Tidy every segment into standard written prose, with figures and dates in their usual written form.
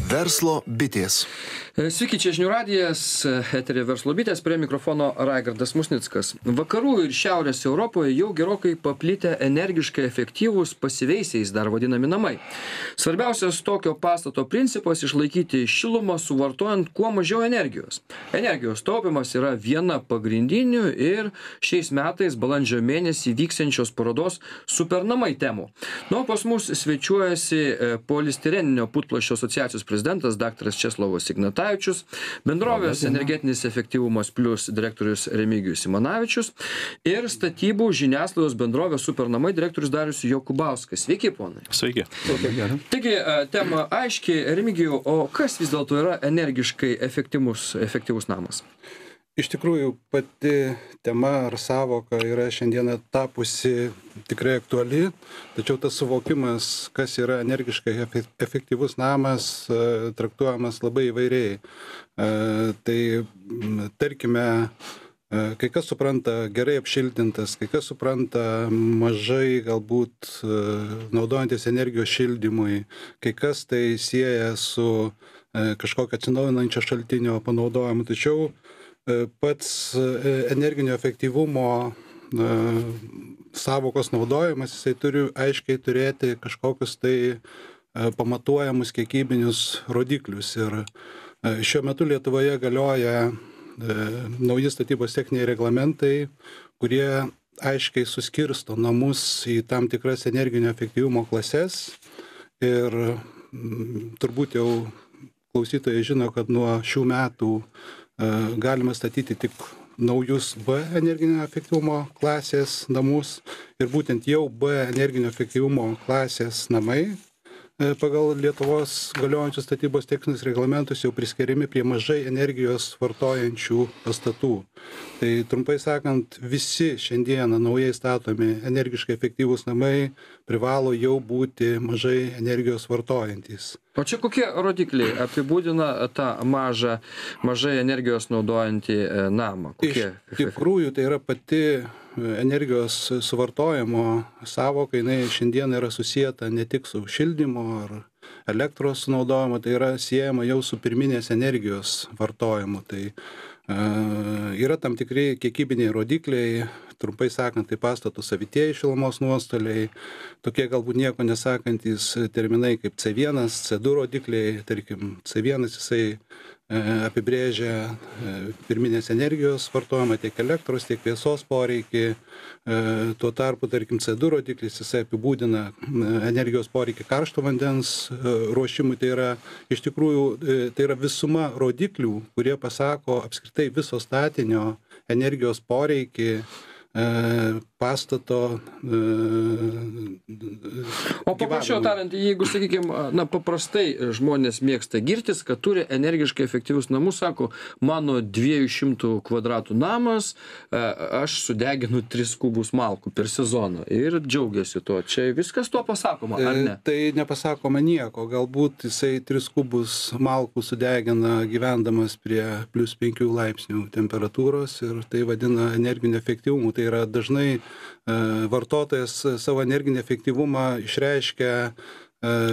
Verslo bitės. Sveiki, čia Žinių radijas, eteryje Verslo bitės, prie mikrofono Raigardas Musnickas. Vakarų ir Šiaurės Europoje jau gerokai paplitę energiškai efektyvūs pasyviaisiais dar vadinami namai. Svarbiausias tokio pastato principas išlaikyti šilumą suvartojant kuo mažiau energijos. Energijos taupimas yra viena pagrindinių ir šiais metais balandžio mėnesį vyksiančios parodos Supernamai temų. Nu, pas mus svečiuojasi polistireninio putplasčio asociacijos prezidentas dr. Česlovas Ignatavičius, bendrovės Energetinis efektyvumas plus direktorius Remigijus Simanavičius ir statybų žiniasklaidos bendrovės Supernamai direktorius Darius Jokubauskas. Sveiki, ponai. Sveiki. Taigi, tema aiški. Remigijau, o kas vis dėlto yra energiškai efektyvus namas? Iš tikrųjų, pati tema ar savoka yra šiandieną tapusi tikrai aktuali, tačiau tas suvokimas, kas yra energiškai efektyvus namas, traktuojamas labai įvairiai. Tai, tarkime, kai kas supranta gerai apšiltintas, kai kas supranta mažai galbūt naudojantis energijos šildymui, kai kas tai sieja su kažkokio atsinaujinančio šaltinio panaudojimu. Tačiau pats energinio efektyvumo savokos naudojimas, jisai turi aiškiai turėti kažkokius tai pamatuojamus kiekybinius rodiklius. Ir šiuo metu Lietuvoje galioja nauji statybos techniniai reglamentai, kurie aiškiai suskirsto namus į tam tikras energinio efektyvumo klases. Ir turbūt jau klausytojai žino, kad nuo šių metų galima statyti tik naujus B energinio efektyvumo klasės namus ir būtent jau B energinio efektyvumo klasės namai pagal Lietuvos galiojančius statybos techninius reglamentus jau priskiriami prie mažai energijos vartojančių pastatų. Tai trumpai sakant, visi šiandieną naujai statomi energiškai efektyvūs namai privalo jau būti mažai energijos vartojantys. O čia kokie rodikliai apibūdina tą mažai energijos naudojantį namą? Kokie? Iš tikrųjų, tai yra pati energijos suvartojimo sąvoka, jinai šiandien yra susieta ne tik su šildymo ar elektros sunaudojimu, tai yra siejama jau su pirminės energijos vartojimu. Tai yra tam tikri kiekybiniai rodikliai, trumpai sakant, tai pastatų savitieji šilumos nuostoliai, tokie galbūt nieko nesakantys terminai kaip C1, C2 rodikliai, tarkim, C1 jisai apibrėžia pirminės energijos vartojimą tiek elektros, tiek vėsos poreikį. Tuo tarpu, tarkim, C2 rodiklis jisai apibūdina energijos poreikį karšto vandens ruošimui. Tai yra, iš tikrųjų, tai yra visuma rodiklių, kurie pasako apskritai viso statinio energijos poreikį pastato O paprasčiau tariant, jeigu, sakykime, paprastai žmonės mėgsta girtis, kad turi energiškai efektyvus namus, sako, mano 200 kvadratų namas, aš sudeginu 3 kubus malkų per sezoną ir džiaugiasi tuo. Čia viskas tuo pasakoma, ar ne? Tai nepasakoma nieko. Galbūt jisai 3 kubus malkų sudegina gyvendamas prie + 5 laipsnių temperatūros ir tai vadina energinio efektyvumu. Tai yra dažnai vartotojas savo energinį efektyvumą išreiškia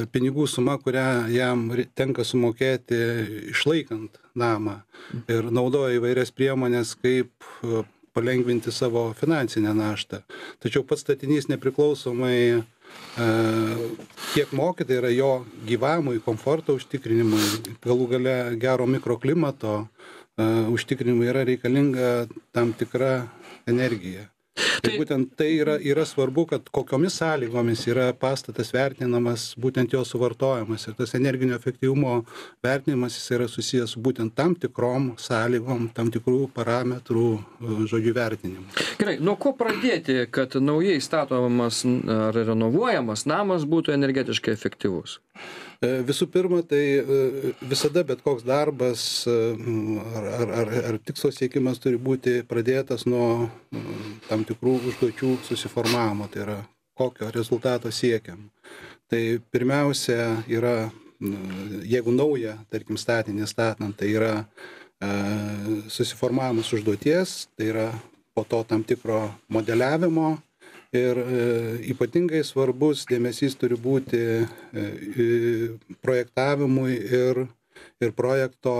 pinigų suma, kurią jam tenka sumokėti išlaikant namą ir naudoja įvairias priemonės, kaip palengvinti savo finansinę naštą. Tačiau pats statinys nepriklausomai kiek moka, tai yra jo gyvavimui, komforto užtikrinimui, galų gale gero mikroklimato užtikrinimui yra reikalinga tam tikra energija. Tai būtent tai yra svarbu, kad kokiomis sąlygomis yra pastatas vertinamas, būtent jo suvartojimas. Ir tas energinio efektyvumo vertinimas jis yra susijęs su būtent tam tikrom sąlygom, tam tikrų parametrų, žodžiu, vertinimu. Gerai, nuo ko pradėti, kad naujai statomas ar renovuojamas namas būtų energetiškai efektyvus? Visų pirma, tai visada bet koks darbas ar tikslo siekimas turi būti pradėtas nuo tam tikrų užduočių susiformavimo, tai yra kokio rezultato siekiam. Tai pirmiausia yra, jeigu naują, tarkim, statinį statant, tai yra susiformavimas užduoties, tai yra po to tam tikro modeliavimo ir ypatingai svarbus dėmesys turi būti projektavimui ir projekto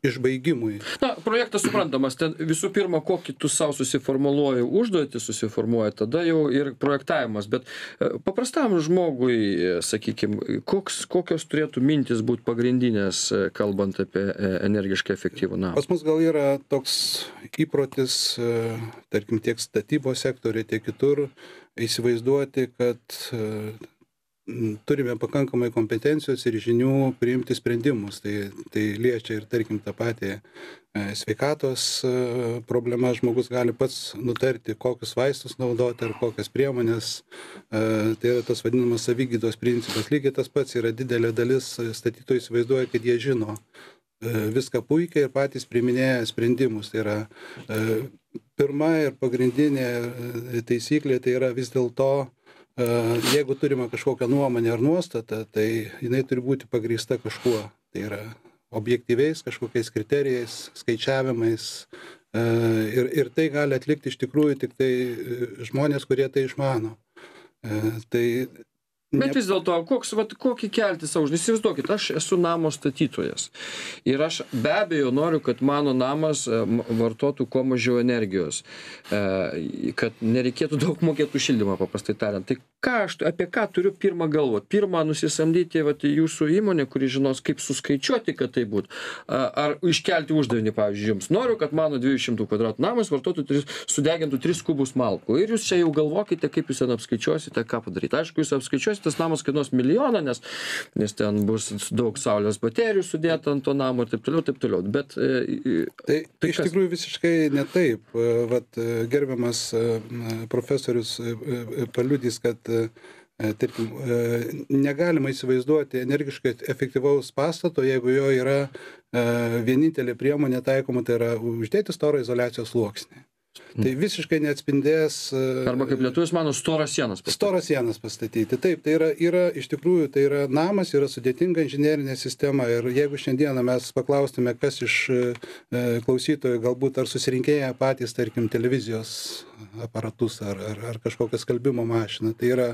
išbaigimui. Na, projektas suprantamas, ten visų pirma, kokį tu savo susiformuluoji užduotį, susiformuoja tada jau ir projektavimas, bet paprastam žmogui, sakykime, kokios turėtų mintis būti pagrindinės, kalbant apie energiškai efektyvų namą? Pas mus gal yra toks įprotis, tarkim, tiek statybos sektoriai, tiek kitur, įsivaizduoti, kad turime pakankamai kompetencijos ir žinių priimti sprendimus. Tai liečia ir, tarkim, tą patį sveikatos problemą. Žmogus gali pats nutarti, kokius vaistus naudoti ar kokias priemonės. Tai yra tas vadinamas savigydos principas. Lygiai tas pats yra didelė dalis statytojų įsivaizduoja, kad jie žino viską puikiai ir patys priiminėja sprendimus. Tai yra pirma ir pagrindinė taisyklė, tai yra vis dėlto jeigu turime kažkokią nuomonę ar nuostatą, tai jinai turi būti pagrįsta kažkuo. Tai yra objektyviais kažkokiais kriterijais, skaičiavimais. Ir tai gali atlikti iš tikrųjų tik tai žmonės, kurie tai išmano. Bet vis dėlto, kokį kelti savo, įsivaizduokit, aš esu namo statytojas ir aš be abejo noriu, kad mano namas vartotų kuo mažiau energijos, kad nereikėtų daug mokėtų šildymą, paprastai tariant. Tai apie ką turiu pirmą galvoti? Pirmą nusisamdyti jūsų įmonę, kuri žinos, kaip suskaičiuoti, kad tai būtų. Ar iškelti uždavinį, pavyzdžiui, jums noriu, kad mano 200 kvadratų namas sudegintų 3 kubus malkų. Ir jūs čia jau galvokite, kaip jūs ten apskaičiuosite, ką padaryti. Aišku, jūs apskaičiuosite, tas namas kainuos milijoną, nes ten bus daug saulės baterijų sudėta ant to namo ir taip toliau, taip toliau. Bet tai iš tikrųjų visiškai ne taip. Vat gerbiamas profesorius paliudys, kad tarkim, negalima įsivaizduoti energiškai efektyvaus pastato, jeigu jo yra vienintelė priemonė taikoma, tai yra uždėti storą izoliacijos sluoksnį. Tai visiškai neatspindės... Arba kaip lietuvis mano, storas sienas pastatyti. Storas sienas pastatyti. Taip, tai yra iš tikrųjų, tai yra namas, yra sudėtinga inžinerinė sistema ir jeigu šiandieną mes paklaustume, kas iš klausytojų galbūt ar susirinkėję patys, tarkim, televizijos aparatus ar kažkokią skalbimo mašiną, tai yra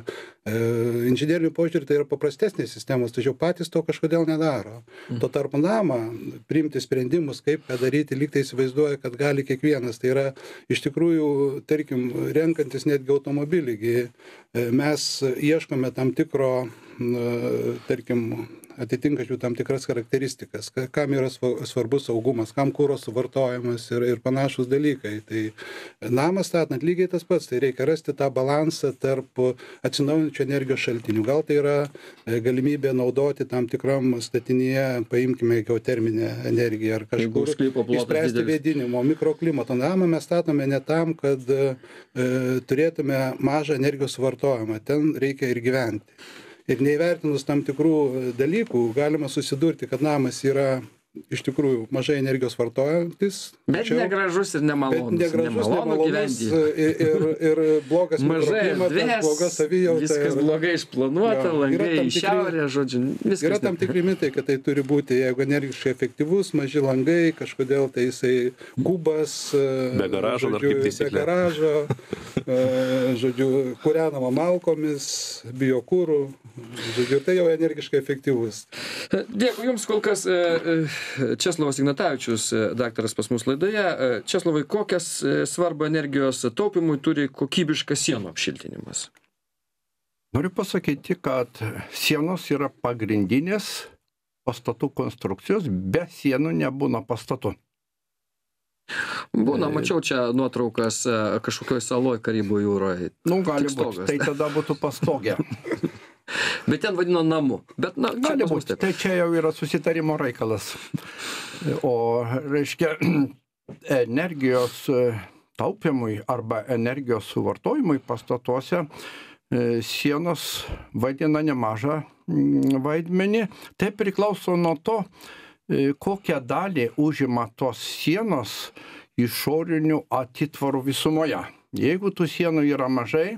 inžinerinių požiūrį, tai yra paprastesnės sistemos, tačiau patys to kažkodėl nedaro. Tuo tarpu namą priimti sprendimus, kaip ką daryti, lyg tai įsivaizduoja, kad gali kiekvienas. Tai yra iš tikrųjų, tarkim, renkantis netgi automobilį, mes ieškome tam tikro, tarkim, atitinkančių tam tikras charakteristikas, kam yra svarbus saugumas, kam kuro suvartojimas ir panašus dalykai. Tai namas statant lygiai tas pats, tai reikia rasti tą balansą tarp atsinaujinančių energijos šaltinių. Gal tai yra galimybė naudoti tam tikram statinyje, paimkime geoterminę energiją ar kažkur išspręsti vėdinimo, mikroklimato. Namą mes statome ne tam, kad turėtume mažą energijos suvartojimą, ten reikia ir gyventi. Ir neįvertinus tam tikrų dalykų, galima susidurti, kad namas yra iš tikrųjų mažai energijos vartojantis. Bet negražus ir nemalonus. Nemalonus ir blogas mikroklimatas, bloga savijauta. Viskas blogai išplanuota, langai į šiaurę, žodžiu. Yra tam tikri mitai, kad tai turi būti, jeigu energiškai efektyvus, maži langai, kažkodėl tai jisai kubas, be garažo, be garažo, žodžiu, kūrenama malkomis, biokūrų, žodžiu, tai jau energiškai efektyvus. Dėkui Jums kol kas. Česlovas Ignatavičius, daktaras pas mus laidoje. Česlovai, kokias svarbą energijos taupimui turi kokybiškas sienų apšiltinimas? Noriu pasakyti, kad sienos yra pagrindinės pastatų konstrukcijos, be sienų nebūna pastatų. Būna, mačiau čia nuotraukas kažkokioj saloj Karibų jūroje. Gali būti, tai tada būtų pastogė. Bet ten vadino namu. Bet, gali būti, tai čia jau yra susitarimo reikalas. O, reiškia, energijos taupimui arba energijos suvartojimui pastatuose sienos vaidina nemažą vaidmenį. Tai priklauso nuo to, kokią dalį užima tos sienos išorinių atitvarų visumoje. Jeigu tų sienų yra mažai,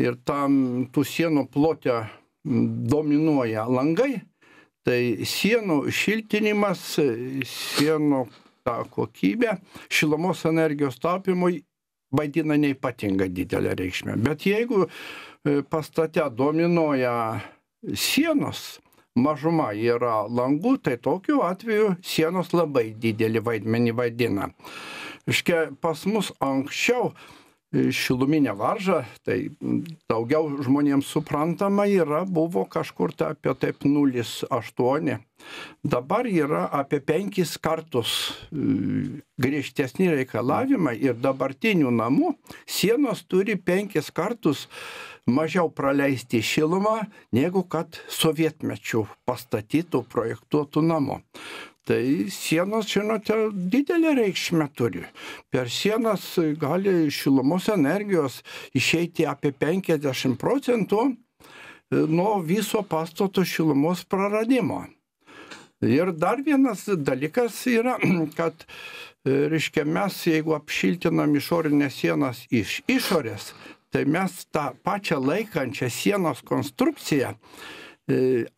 ir tų sienų plote dominuoja langai, tai sienų šiltinimas, sienų kokybė, šilumos energijos taupimui vaidina neypatingai didelę reikšmę. Bet jeigu pastate dominuoja sienos, mažuma yra langų, tai tokiu atveju sienos labai didelį vaidmenį vaidina. Reiškia, pas mus anksčiau šiluminė varža, tai daugiau žmonėms suprantama buvo kažkur tai apie taip 0,8. Dabar yra apie 5 kartus griežtesni reikalavimai ir dabartinių namų sienos turi 5 kartus mažiau praleisti šilumą, negu kad sovietmečių pastatytų, projektuotų namų. Tai sienos, žinote, didelę reikšmę turi. Per sienas gali šilumos energijos išeiti apie 50% nuo viso pastato šilumos praradimo. Ir dar vienas dalykas yra, kad, reiškia, mes, jeigu apšiltinam išorinės sienas iš išorės, tai mes tą pačią laikančią sienos konstrukciją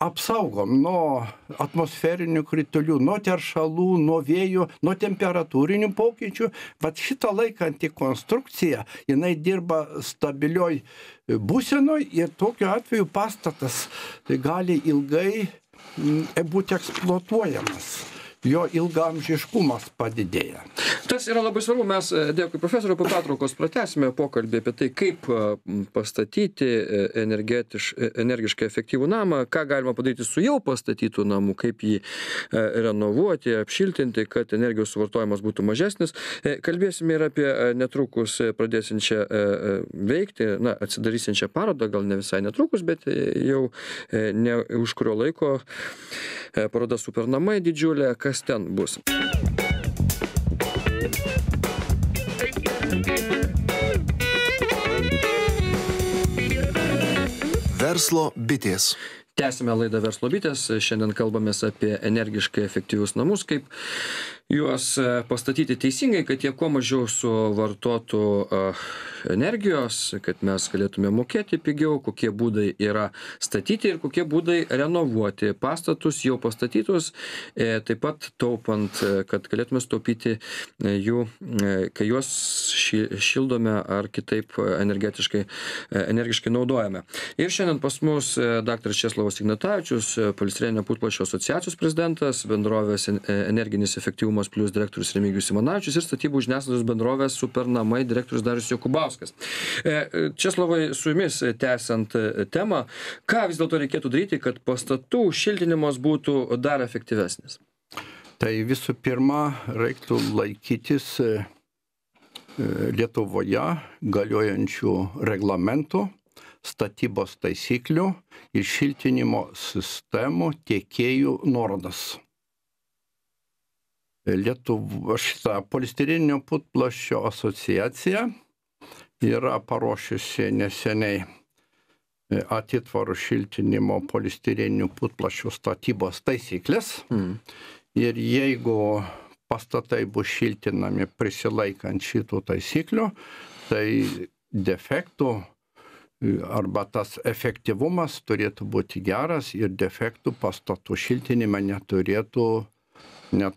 apsaugom nuo atmosferinių kritulių, nuo teršalų, nuo vėjų, nuo temperatūrinių pokyčių. Vat šitą laikantį konstrukciją, jinai dirba stabilioj būsenoj ir tokiu atveju pastatas gali ilgai būti eksploatuojamas. Jo ilgaamžiškumas padidėja. Tas yra labai svarbu. Mes, dėkui profesoriau, po pertraukos pratęsime pokalbį apie tai, kaip pastatyti energiškai efektyvų namą, ką galima padaryti su jau pastatytų namų, kaip jį renovuoti, apšiltinti, kad energijos suvartojimas būtų mažesnis. Kalbėsime ir apie netrukus pradėsinčią veikti, atsidarysinčią parodą, gal ne visai netrukus, bet jau ne už kurio laiko paroda Supernamai didžiulė, kas ten bus. Verslo bitės. Tęsime laidą Verslo bitės. Šiandien kalbamės apie energiškai efektyvius namus, kaip juos pastatyti teisingai, kad jie kuo mažiau suvartotų energijos, kad mes galėtume mokėti pigiau, kokie būdai yra statyti ir kokie būdai renovuoti pastatus jau pastatytus, taip pat taupant, kad galėtume sutaupyti jų, kai juos šildome ar kitaip energiškai naudojame. Ir šiandien pas mus dr. Česlovas Ignatavičius, Polistireninio putplasčio asociacijos prezidentas, bendrovės Energinis efektyvumas plius direktorius Remigijus Simanavičius ir statybų žiniasklaidos bendrovės Supernamai direktorius Darius Jokubauskas. Česlovai, su jumis tęsiant temą, ką vis dėlto reikėtų daryti, kad pastatų šiltinimas būtų dar efektyvesnis? Tai visų pirma, reiktų laikytis Lietuvoje galiojančių reglamentų, statybos taisyklių ir šiltinimo sistemų tiekėjų nuorodas. Šitą Polistireninio putplasčio asociacija yra paruošusi neseniai atitvarų šiltinimo polistireninių putplasčių statybos taisyklės. Ir jeigu pastatai bus šiltinami prisilaikant šitų taisyklių, tai defektų arba tas efektyvumas turėtų būti geras ir defektų pastatų šiltinime neturėtų. Na,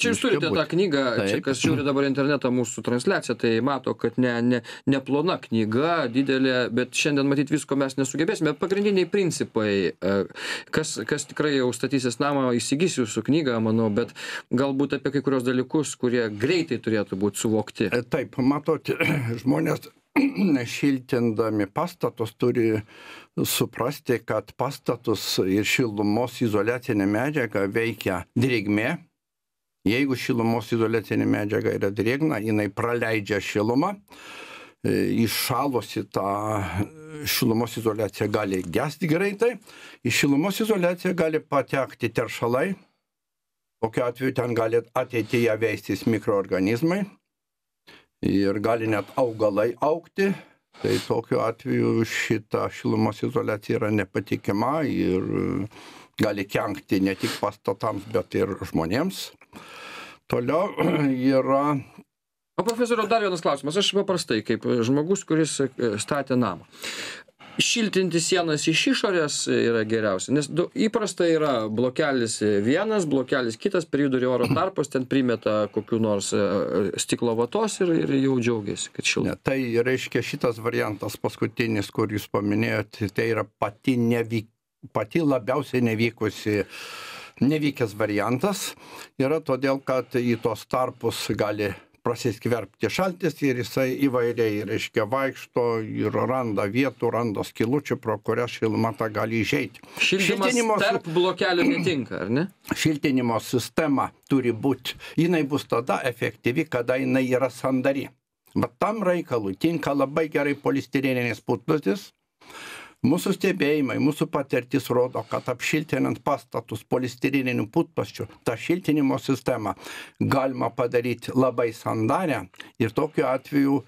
čia jūs turite tą knygą, čia kas žiūri dabar internetą mūsų transliaciją, tai mato, kad ne plona knyga, didelė, bet šiandien matyti visko mes nesugebėsime. Pagrindiniai principai, kas tikrai jau statysis namą, įsigys jūsų knygą, manau, bet galbūt apie kai kurios dalykus, kurie greitai turėtų būti suvokti. Taip, matot, žmonės šiltindami pastatus turi suprasti, kad pastatus ir šilumos izoliacinė medžiaga veikia drėgmė. Jeigu šilumos izoliacinė medžiaga yra drėgna, jinai praleidžia šilumą, iššalusi tą šilumos izoliaciją gali gesti greitai, į šilumos izoliaciją gali patekti teršalai, tokiu atveju ten gali ateityje veistis mikroorganizmai ir gali net augalai augti, tai tokiu atveju šita šilumos izoliacija yra nepatikima ir gali kenkti ne tik pastatams, bet ir žmonėms. Toliau yra... O profesoriau, dar vienas klausimas. Aš paprastai, kaip žmogus, kuris statė namą. šiltinti sienas iš išorės yra geriausia, nes įprasta yra blokelis vienas, blokelis kitas, per vidurį oro tarpas, ten primeta kokių nors stiklo vatos ir jau džiaugiasi, kad šilta. Tai reiškia šitas variantas paskutinis, kur jūs paminėjote, tai yra pati labiausiai nevykęs variantas, yra todėl, kad į tos tarpus gali prasiskverbti šaltis ir jisai įvairiai, reiškia, vaikšto ir randa vietų, randa skilučių, pro kurią šiluma tą gali išeiti. Šildymas tarp blokelių netinka, ar ne? Šiltinimo sistema turi būti, jinai bus tada efektyvi, kada jinai yra sandari. Bet tam reikalui tinka labai gerai polistireninis putplastis. Mūsų stebėjimai, mūsų patirtis rodo, kad apšiltinant pastatus polistireniniu putplasčiu, tą šiltinimo sistemą galima padaryti labai sandarę ir tokiu atveju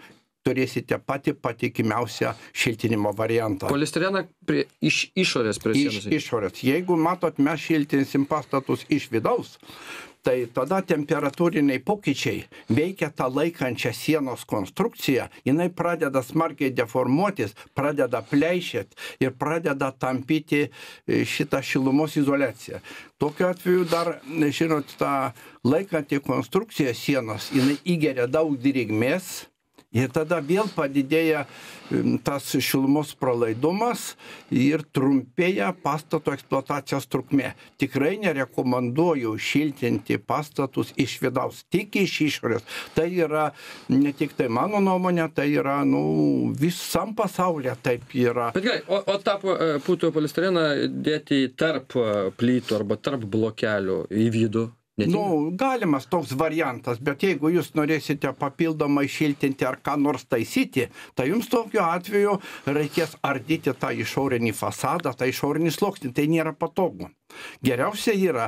turėsite patikimiausią šiltinimo variantą. Polistireną iš išorės prie sienos. Iš išorės. Jeigu matot, mes šiltinsim pastatus iš vidaus, tai tada temperatūriniai pokyčiai veikia tą laikančią sienos konstrukciją, jinai pradeda smarkiai deformuotis, pradeda pleišėt ir pradeda tampyti šitą šilumos izoliaciją. Tokiu atveju dar, žinot, tą laikantį konstrukciją sienos, jinai įgeria daug drėgmės. Ir tada vėl padidėja tas šilumos pralaidumas ir trumpėja pastato eksploatacijos trukmė. Tikrai nerekomenduoju šiltinti pastatus iš vidaus, tik iš išorės. Tai yra ne tik tai mano nuomonė, tai yra visam pasaulyje taip yra. Bet gerai, o tą putų polistireną dėti tarp plytų arba tarp blokelių į vidų? Galimas toks variantas, bet jeigu jūs norėsite papildomai šiltinti ar ką nors taisyti, tai jums tokiu atveju reikės ardyti tą išorinį fasadą, tą išorinį sluoksnį, tai nėra patogu. Geriausia yra,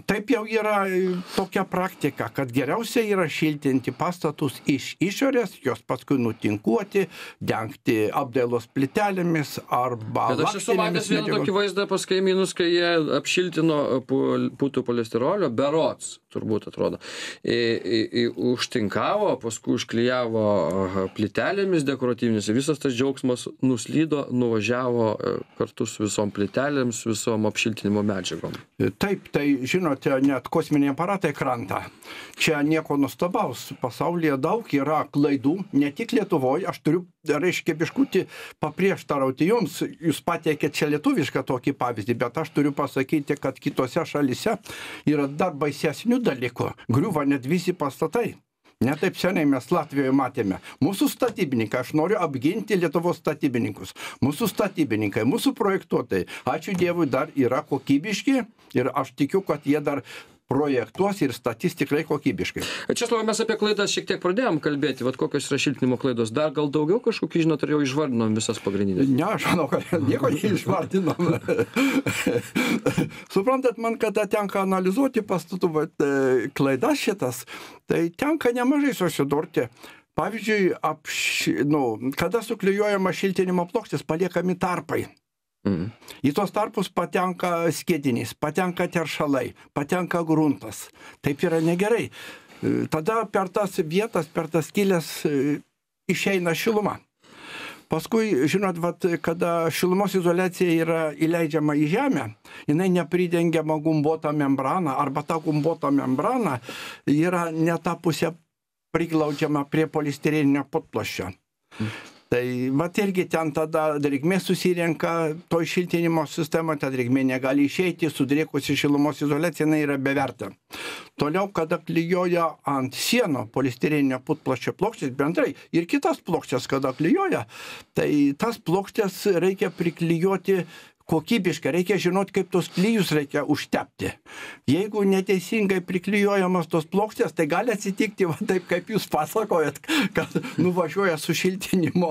taip jau yra tokia praktika, kad geriausia yra šiltinti pastatus iš išorės, jos paskui nutinkuoti, dengti apdailos plytelėmis arba lakštinėmis. Bet aš esu matęs vieną tokį vaizdą pas kaimynus, kai jie apšiltino putų polistirolio, berods, turbūt atrodo, užtinkavo, paskui užklijavo plytelėmis dekoratyvinėmis, visas tas džiaugsmas nuslydo, nuvažiavo kartu su visom plytelėms, visom apšiltinimo medžiagom. Taip, tai žinote, net kosminiai aparatai krenta. Čia nieko nuostabaus. Pasaulyje daug yra klaidų, ne tik Lietuvoje. Aš turiu, reiškia, biškutį paprieštarauti jums. Jūs pateikėt čia lietuvišką tokį pavyzdį, bet aš turiu pasakyti, kad kitose šalyse yra dar baisesnių dalykų. Griuva net visi pastatai. Netaip seniai mes Latvijoje matėme. Mūsų statybininkai, aš noriu apginti Lietuvos statybininkus. Mūsų statybininkai, mūsų projektuotojai, ačiū Dievui, dar yra kokybiški ir aš tikiu, kad jie dar projektuos ir statys tikrai kokybiškai. Česlovai, mes apie klaidas šiek tiek pradėjom kalbėti, vat kokios yra šiltinimo klaidos. Dar gal daugiau kažkokių, žinot, ar jau išvardinom visas pagrindinės? Ne, aš manau, kad nieko neišvardinom. Suprantat, man kada tenka analizuoti pastatų klaidas šitas, tai tenka nemažai susidurti. Pavyzdžiui, kada suklijuojama šiltinimo plokštės, paliekami tarpai. Į tos tarpus patenka skiedinys, patenka teršalai, patenka gruntas. Taip yra negerai. Tada per tas vietas, per tas skylės išeina šiluma. Paskui, žinot, kada šilumos izoliacija yra įleidžiama į žemę, jinai nepridengiama gumbuota membrana, arba ta gumbuota membrana yra ne ta pusė priglaudžiama prie polistireninio putplasčio. Tai irgi ten tada drėgmė susirenka, to šiltinimo sistema, ta drėgmė negali išeiti, sudrėkusi šilumos izoliacija, jinai yra bevertė. Toliau, kada klijuoja ant sienų polistireninio putplasčio plokštės bendrai ir kitas plokštės, kada klijuoja, tai tas plokštės reikia priklijuoti kokybiškai, reikia žinoti, kaip tos klijus reikia užtepti. Jeigu neteisingai priklijuojamos tos plokštės, tai gali atsitikti taip, kaip jūs pasakojat, kad nuvažiuoja su šiltinimo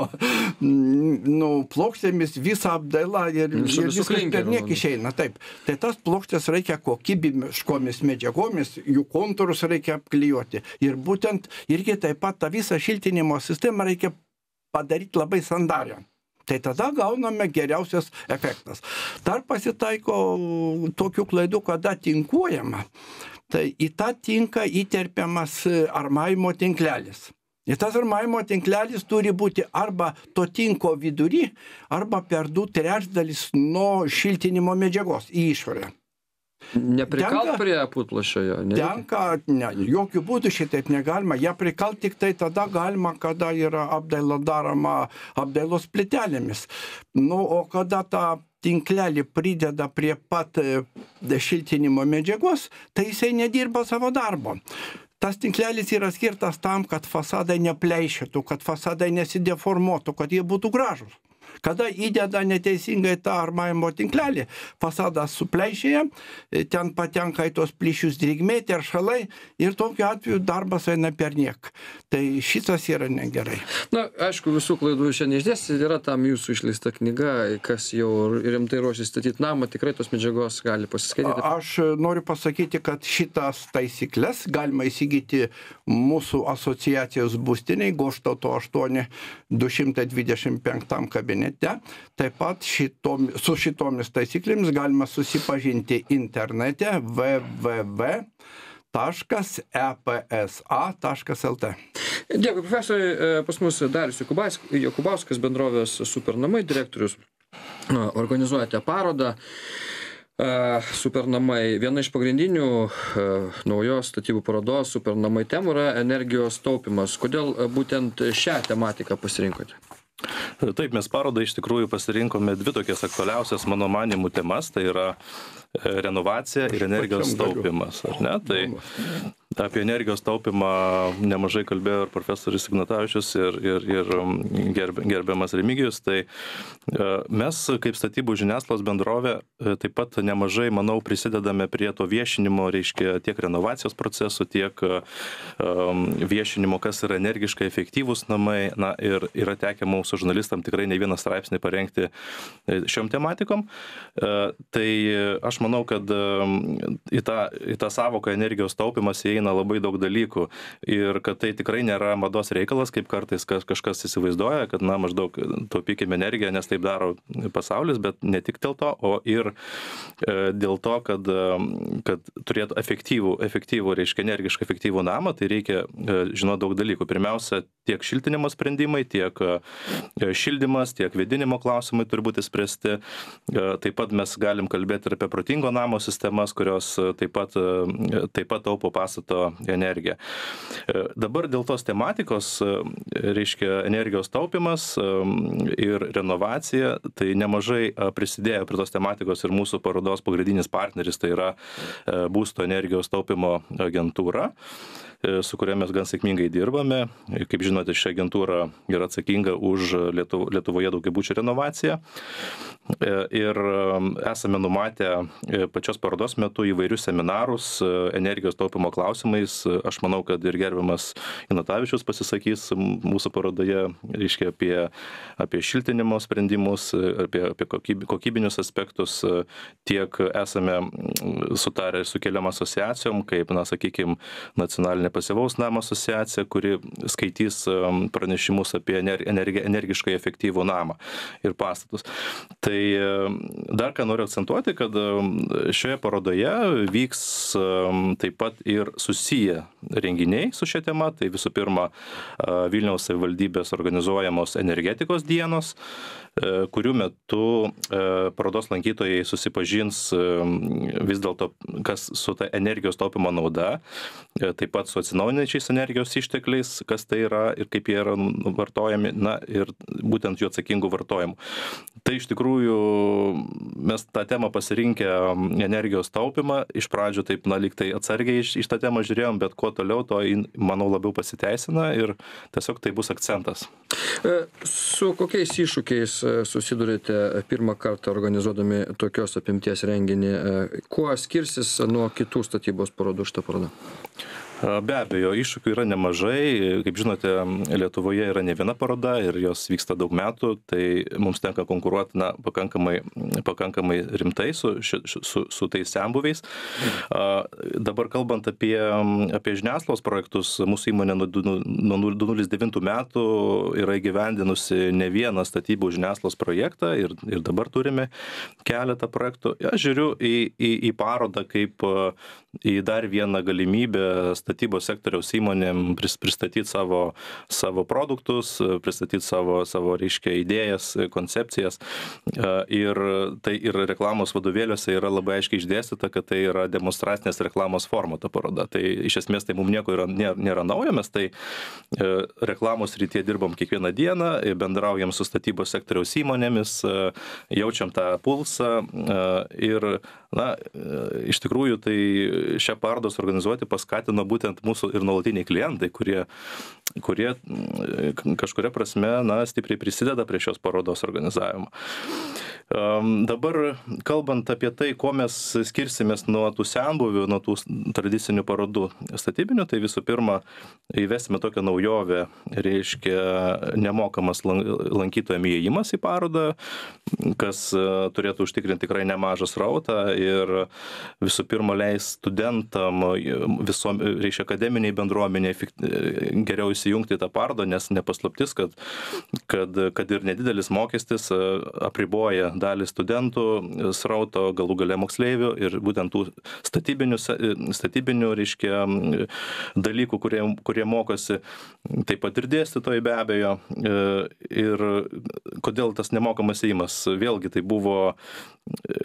plokštėmis visą apdailą ir viskas per niek išeina. Taip. Tai tas plokštės reikia kokybiškomis medžiagomis, jų kontūrus reikia apklijuoti. Ir būtent irgi taip pat tą visą šiltinimo sistemą reikia padaryti labai sandarią. Tai tada gauname geriausias efektas. Dar pasitaiko tokių klaidų, kada tinkuojama. Tai į tą tinką įterpiamas armavimo tinklelis. Ir tas armavimo tinklelis turi būti arba to tinko vidury, arba per 2/3 nuo šiltinimo medžiagos į išorę. Neprikalt prie putplasčio jo? Tenka, ne, jokių būdų šitaip negalima. Ją prikalt tik tai tada galima, kada yra apdaila daroma apdailos plytelėmis. Nu, o kada tą tinklelį prideda prie pat šiltinimo medžiagos, tai jisai nedirba savo darbo. Tas tinklelis yra skirtas tam, kad fasadai nepleišėtų, kad fasadai nesideformuotų, kad jie būtų gražus. Kada įdeda neteisingai tą armavimo tinklelį, fasadas supleišėja, ten patenka į tos plyšius drėgmė, teršalai ir tokiu atveju darbas eina per niek. Tai šitas yra negerai. Na, aišku, visų klaidų šiandien išdėstyti, yra tam jūsų išleista knyga, kas jau rimtai ruošia statyti namą, tikrai tos medžiagos gali pasiskaityti. Aš noriu pasakyti, kad šitas taisyklės galima įsigyti mūsų asociacijos būstiniai, Goštauto 8 225 kabinete. Taip pat su šitomis taisyklėmis galima susipažinti internete www.epsa.lt. Dėkui, profesoriui. Pas mus Darius Jokubauskas, bendrovės Supernamai direktorius. Organizuojate parodą Supernamai. Viena iš pagrindinių naujos statybų parodos Supernamai temų yra energijos taupimas. Kodėl būtent šią tematiką pasirinkote? Taip, mes parodą iš tikrųjų pasirinkome dvi tokias aktualiausias mano manimų temas, tai yra renovacija ir energijos taupimas, ar ne? Tai apie energijos taupimą nemažai kalbėjo ir profesorius Ignatavičius ir gerbiamas Remigijus. Tai mes kaip statybų žiniasklaidos bendrovė taip pat nemažai, manau, prisidedame prie to viešinimo, reiškia tiek renovacijos procesų, tiek viešinimo, kas yra energiškai efektyvūs namai. Na, ir yra tekę mūsų žurnalistam tikrai ne vieną straipsnį parengti šiom tematikom. Tai aš manau, kad į tą savoką energijos taupimas įeina labai daug dalykų ir kad tai tikrai nėra mados reikalas, kaip kartais kažkas įsivaizduoja, kad na maždaug taupykime energiją, nes taip daro pasaulis, bet ne tik dėl to, o ir dėl to, kad turėtų efektyvų, reiškia energiškai efektyvų namą, tai reikia žinoti daug dalykų. Pirmiausia, tiek šiltinimo sprendimai, tiek šildymas, tiek vėdinimo klausimai turi būti spręsti. Taip pat mes galim kalbėti ir apie protingo namo sistemas, kurios taip pat taupo pastato energiją. Dabar dėl tos tematikos, reiškia energijos taupimas ir renovacija, tai nemažai prisidėjo prie tos tematikos ir mūsų parodos pagrindinis partneris, tai yra būsto energijos taupimo agentūra, su kuria mes gan sėkmingai dirbame. Kaip žinote, ši agentūra yra atsakinga už Lietuvoje daugiabučių renovaciją. Ir esame numatę pačios parodos metu įvairius seminarus energijos taupimo klausimais. Aš manau, kad ir gerbiamas Ignatavičius pasisakys mūsų parodoje, reiškia apie šiltinimo sprendimus, apie kokybinius aspektus. Tiek esame sutarę su keliom asociacijom, kaip, na, sakykime, nacionalinė pasyvaus namo asociacija, kuri skaitys pranešimus apie energiškai efektyvų namą ir pastatus. Tai dar ką noriu akcentuoti, kad šioje parodoje vyks taip pat ir susiję renginiai su šia tema. Tai visų pirma, Vilniaus savivaldybės organizuojamos energetikos dienos, kurių metu parodos lankytojai susipažins vis dėlto, kas su ta energijos taupimo nauda, taip pat su atsinaujinančiais energijos ištekliais, kas tai yra ir kaip jie yra vartojami, na ir būtent jų atsakingų vartojimų. Tai iš tikrųjų mes tą temą pasirinkę energijos taupimą, iš pradžių taip, na, lyg tai atsargiai iš tą temą žiūrėjom, bet kuo toliau, to, manau, labiau pasiteisina ir tiesiog tai bus akcentas. Su kokiais iššūkiais susidurite pirmą kartą organizuodami tokios apimties renginį? Kuo skirsis nuo kitų statybos parodų šitą parodą? Be abejo, iššūkių yra nemažai. Kaip žinote, Lietuvoje yra ne viena paroda ir jos vyksta daug metų, tai mums tenka konkuruoti pakankamai rimtai su tais senbuviais. Dabar kalbant apie žiniasklaidos projektus, mūsų įmonė nuo 2009 metų yra įgyvendinusi ne vieną statybų žiniasklaidos projektą ir dabar turime keletą projektų. Aš žiūriu į parodą kaip į dar vieną galimybę statybos sektoriaus įmonėm pristatyti savo produktus, pristatyti savo reiškia idėjas, koncepcijas. Ir tai ir reklamos vadovėliuose yra labai aiškiai išdėstyta, kad tai yra demonstracinės reklamos forma ta paroda. Tai iš esmės tai mums nieko nėra naujo, mes tai reklamos rytyje dirbam kiekvieną dieną, bendraujam su statybos sektoriaus įmonėmis, jaučiam tą pulsą ir, na, iš tikrųjų tai šią parodą suorganizuoti paskatino būtent mūsų ir nuolatiniai klientai, kurie kažkuria prasme, na, stipriai prisideda prie šios parodos organizavimo. Dabar, kalbant apie tai, ko mes skirsimės nuo tų senbuvių, nuo tų tradicinių parodų statybinių, tai visų pirma, įvesime tokią naujovę, reiškia nemokamas lankytojams įėjimas į parodą, kas turėtų užtikrinti tikrai nemažą srautą ir visų pirma leis studentam, reiškia akademiniai bendruomeniai geriau įsijungti į tą parodą, nes nepaslaptis, kad ir nedidelis mokestis apriboja dalį studentų srauto, galų gale moksleivių ir būtent tų statybinių reiškia dalykų, kurie mokosi, taip pat ir dėstytojai be abejo. Ir kodėl tas nemokamas įėjimas? Vėlgi tai buvo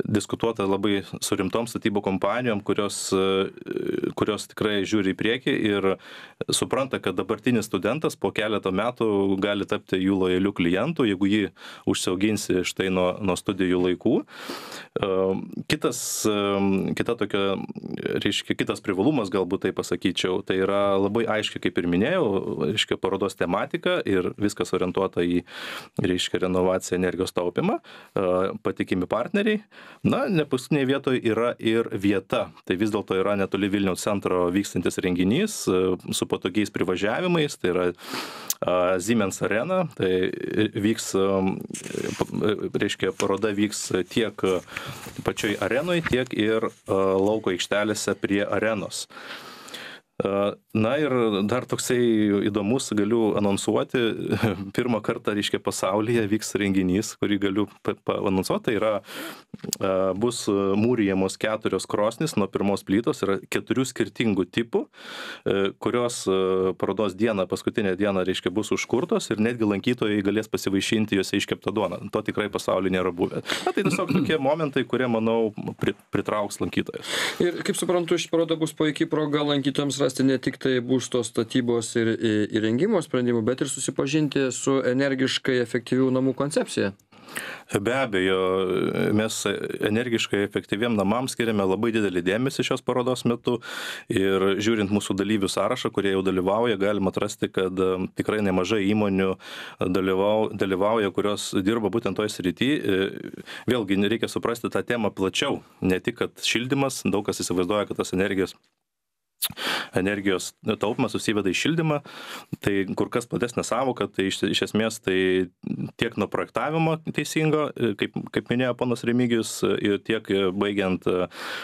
diskutuota labai su rimtom statybų kompanijom, kurios tikrai žiūri į priekį ir supranta, kad dabartinis studentas po keletą metų gali tapti jų lojalių klientų, jeigu jį užsiauginsi štai nuo studijų laikų. Kitas privalumas, galbūt tai pasakyčiau, tai yra labai aiškiai, kaip ir minėjau, reiškia parodos tematika ir viskas orientuota į, reiškia, renovaciją, energijos taupimą, patikimi partneriai. Na, nepaskutinėje vietoje yra ir vieta. Tai vis dėlto yra netoli Vilniaus centro vykstantis renginys su patogiais privažiavimais, tai yra Siemens Arena, tai vyks, reiškia, paroda vyks tiek pačioj arenoj, tiek ir lauko aikštelėse prie arenos. Na ir dar toksai įdomus, galiu anonsuoti, pirmą kartą, reiškia, pasaulyje vyks renginys, kurį galiu anonsuoti, tai yra, bus mūrijamos 4 krosnys nuo pirmos plytos, yra 4 skirtingų tipų, kurios parodos dieną, paskutinę dieną, reiškia, bus užkurtos ir netgi lankytojai galės pasivaišinti juose iškeptą duoną. To tikrai pasaulyje nėra buvę. Na, tai tiesiog tokie momentai, kurie, manau, pritrauks lankytojus. Ir kaip suprantu, ši paroda bus puikiai proga lankytojams rasti ne tik tai būsto statybos ir įrengimo sprendimų, bet ir susipažinti su energiškai efektyvių namų koncepcija. Be abejo, mes energiškai efektyviem namams skiriame labai didelį dėmesį šios parodos metu ir žiūrint mūsų dalyvių sąrašą, kurie jau dalyvauja, galima atrasti, kad tikrai nemažai įmonių dalyvauja, kurios dirba būtent toj srity. Vėlgi, reikia suprasti tą temą plačiau, ne tik, kad šildymas, daug kas įsivaizduoja, kad tas energijos taupimas susiveda į šildymą, tai kur kas platesnė sąvoka, tai iš esmės tai tiek nuo projektavimo teisingo, kaip minėjo ponas Remigijus, ir tiek baigiant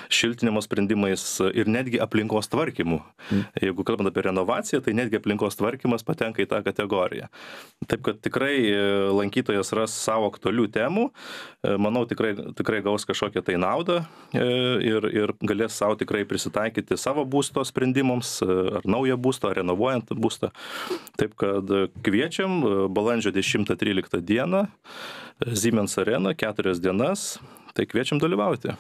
šiltinimo sprendimais ir netgi aplinkos tvarkymu. Jeigu kalbant apie renovaciją, tai netgi aplinkos tvarkymas patenka į tą kategoriją. Taip kad tikrai lankytojas ras savo aktualių temų, manau tikrai gaus kažkokią tai naudą ir galės savo tikrai prisitaikyti savo būsto sprendimams, ar naują būstą, ar renovuojant būstą. Taip kad kviečiam balandžio 10-13 dieną Siemens Arena, 4 dienas. Tai kviečiam dalyvauti.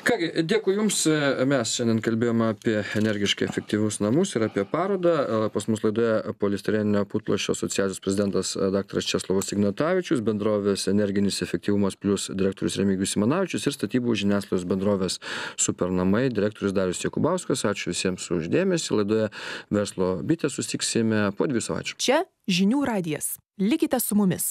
Kągi, dėkui Jums. Mes šiandien kalbėjome apie energiškai efektyvius namus ir apie parodą. Pas mus laidoje polistireninio putplasčio asociacijos prezidentas dr. Česlovas Ignatavičius, bendrovės Energinis efektyvumas plus direktorius Remigijus Simanavičius ir statybų žiniasklaidos bendrovės Supernamai direktorius Darius Jakubauskas. Ačiū visiems už dėmesį. Laidoje Verslo bitės susitiksime po 2 savaičių. Čia Žinių radijas. Likite su mumis.